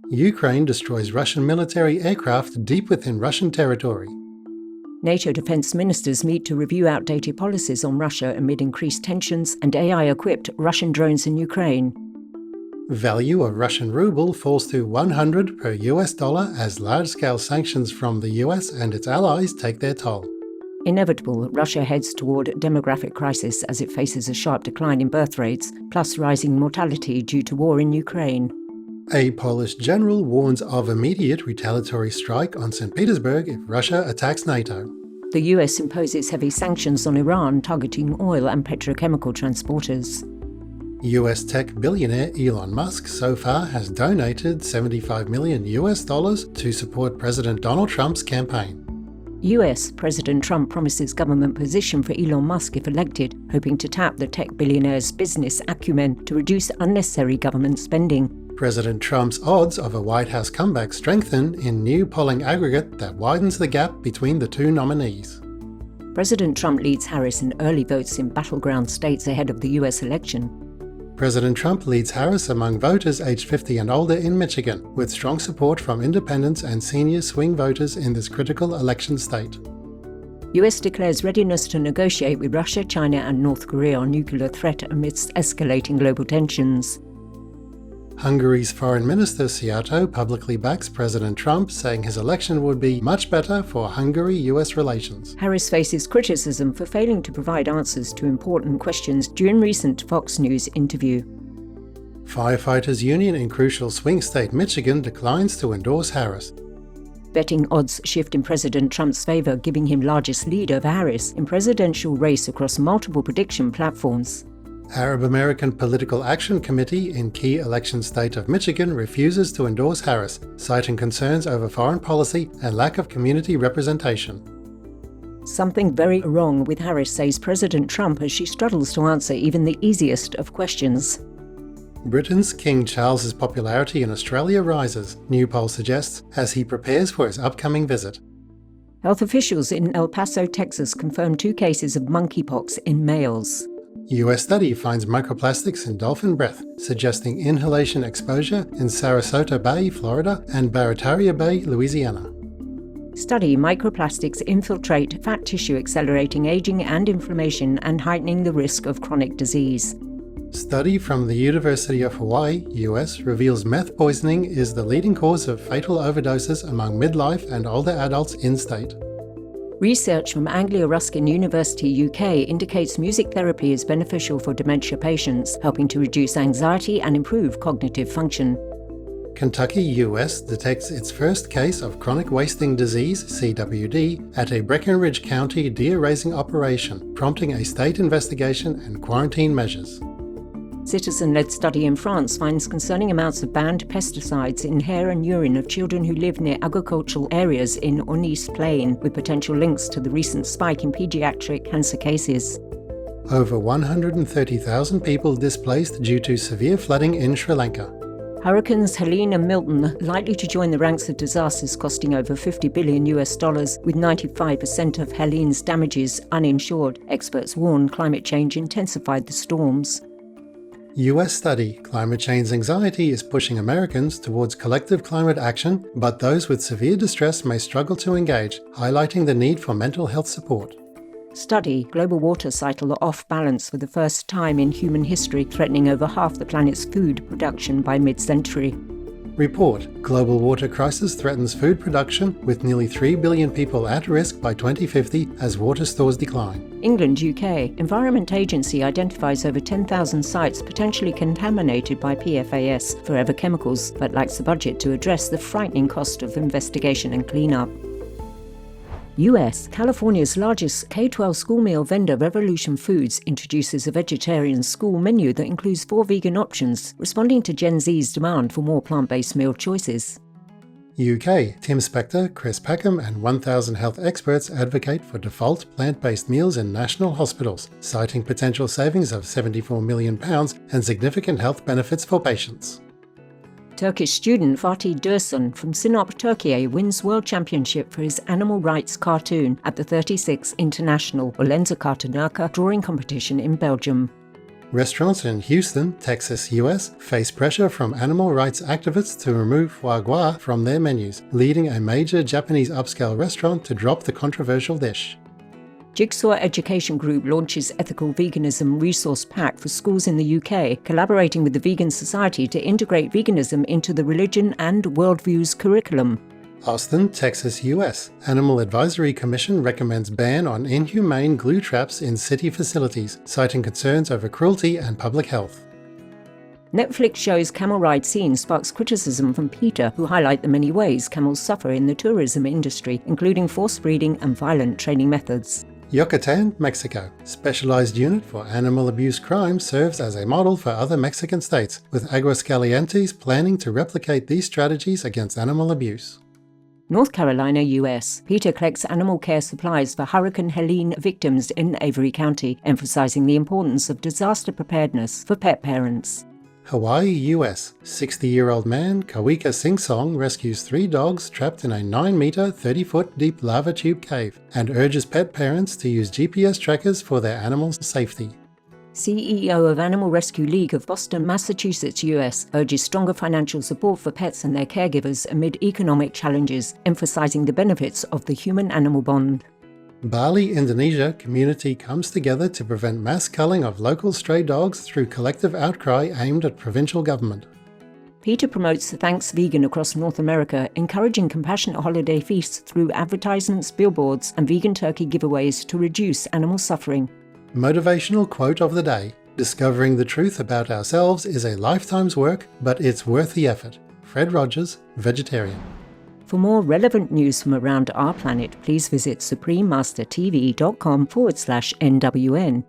Ukraine destroys Russian military aircraft deep within Russian territory. NATO defense ministers meet to review outdated policies on Russia amid increased tensions and AI-equipped Russian drones in Ukraine. Value of Russian ruble falls to 100 per US dollar as large-scale sanctions from the US and its allies take their toll. Inevitable, Russia heads toward demographic crisis as it faces a sharp decline in birth rates, plus rising mortality due to war in Ukraine. A Polish general warns of immediate retaliatory strike on St. Petersburg if Russia attacks NATO. The US imposes heavy sanctions on Iran, targeting oil and petrochemical transporters. US tech billionaire Elon Musk so far has donated $75 million to support President Donald Trump's campaign. US President Trump promises government position for Elon Musk if elected, hoping to tap the tech billionaire's business acumen to reduce unnecessary government spending. President Trump's odds of a White House comeback strengthen in new polling aggregate that widens the gap between the two nominees. President Trump leads Harris in early votes in battleground states ahead of the US election. President Trump leads Harris among voters aged 50 and older in Michigan, with strong support from independents and senior swing voters in this critical election state. US declares readiness to negotiate with Russia, China and North Korea on nuclear threat amidst escalating global tensions. Hungary's Foreign Minister Szijjártó publicly backs President Trump, saying his election would be much better for Hungary-US relations. Harris faces criticism for failing to provide answers to important questions during recent Fox News interview. Firefighters Union in crucial swing state Michigan declines to endorse Harris. Betting odds shift in President Trump's favor, giving him largest lead over Harris in presidential race across multiple prediction platforms. Arab American Political Action Committee in key election state of Michigan refuses to endorse Harris, citing concerns over foreign policy and lack of community representation. Something very wrong with Harris, says President Trump as she struggles to answer even the easiest of questions. Britain's King Charles's popularity in Australia rises, new poll suggests, as he prepares for his upcoming visit. Health officials in El Paso, Texas confirmed 2 cases of monkeypox in males. US study finds microplastics in dolphin breath, suggesting inhalation exposure in Sarasota Bay, Florida, and Barataria Bay, Louisiana. Study: microplastics infiltrate fat tissue, accelerating aging and inflammation and heightening the risk of chronic disease. Study from the University of Hawaii, US, reveals meth poisoning is the leading cause of fatal overdoses among midlife and older adults in-state. Research from Anglia Ruskin University, UK, indicates music therapy is beneficial for dementia patients, helping to reduce anxiety and improve cognitive function. Kentucky, US, detects its first case of chronic wasting disease, CWD, at a Breckinridge County deer-raising operation, prompting a state investigation and quarantine measures. Citizen-led study in France finds concerning amounts of banned pesticides in hair and urine of children who live near agricultural areas in Ornice Plain, with potential links to the recent spike in pediatric cancer cases. Over 130,000 people displaced due to severe flooding in Sri Lanka. Hurricanes Helene and Milton likely to join the ranks of disasters costing over $50 billion, with 95% of Helene's damages uninsured. Experts warn climate change intensified the storms. US study: climate change anxiety is pushing Americans towards collective climate action, but those with severe distress may struggle to engage, highlighting the need for mental health support. Study: global water cycle are off balance for the first time in human history, threatening over half the planet's food production by mid-century. Report: global water crisis threatens food production, with nearly 3 billion people at risk by 2050 as water stores decline. England, UK. Environment Agency identifies over 10,000 sites potentially contaminated by PFAS, forever chemicals, but lacks the budget to address the frightening cost of investigation and cleanup. US. California's largest K-12 school meal vendor, Revolution Foods, introduces a vegetarian school menu that includes 4 vegan options, responding to Gen Z's demand for more plant-based meal choices. UK. Tim Spector, Chris Peckham and 1,000 health experts advocate for default plant-based meals in national hospitals, citing potential savings of £74 million and significant health benefits for patients. Turkish student Fatih Dursun from Sinop, Turkey wins World Championship for his animal rights cartoon at the 36th International Olenza Kartunaka Drawing Competition in Belgium. Restaurants in Houston, Texas, US face pressure from animal rights activists to remove foie gras from their menus, leading a major Japanese upscale restaurant to drop the controversial dish. Jigsaw Education Group launches Ethical Veganism Resource Pack for schools in the UK, collaborating with the Vegan Society to integrate veganism into the religion and worldviews curriculum. Austin, Texas, US. Animal Advisory Commission recommends ban on inhumane glue traps in city facilities, citing concerns over cruelty and public health. Netflix show's camel ride scene sparks criticism from PETA, who highlight the many ways camels suffer in the tourism industry, including forced breeding and violent training methods. Yucatan, Mexico. Specialized unit for animal abuse crime serves as a model for other Mexican states, with Aguascalientes planning to replicate these strategies against animal abuse. North Carolina, US. PETA collects animal care supplies for Hurricane Helene victims in Avery County, emphasizing the importance of disaster preparedness for pet parents. Hawaii, US. 60-year-old man Kawika Singsong rescues 3 dogs trapped in a 9-meter, 30-foot deep lava tube cave and urges pet parents to use GPS trackers for their animals' safety. CEO of Animal Rescue League of Boston, Massachusetts, US, urges stronger financial support for pets and their caregivers amid economic challenges, emphasizing the benefits of the human-animal bond. Bali, Indonesia community comes together to prevent mass culling of local stray dogs through collective outcry aimed at provincial government. PETA promotes Thanks Vegan across North America, encouraging compassionate holiday feasts through advertisements, billboards, and vegan turkey giveaways to reduce animal suffering. Motivational quote of the day: discovering the truth about ourselves is a lifetime's work, but it's worth the effort. Fred Rogers, vegetarian. For more relevant news from around our planet, please visit suprememastertv.com/NWN.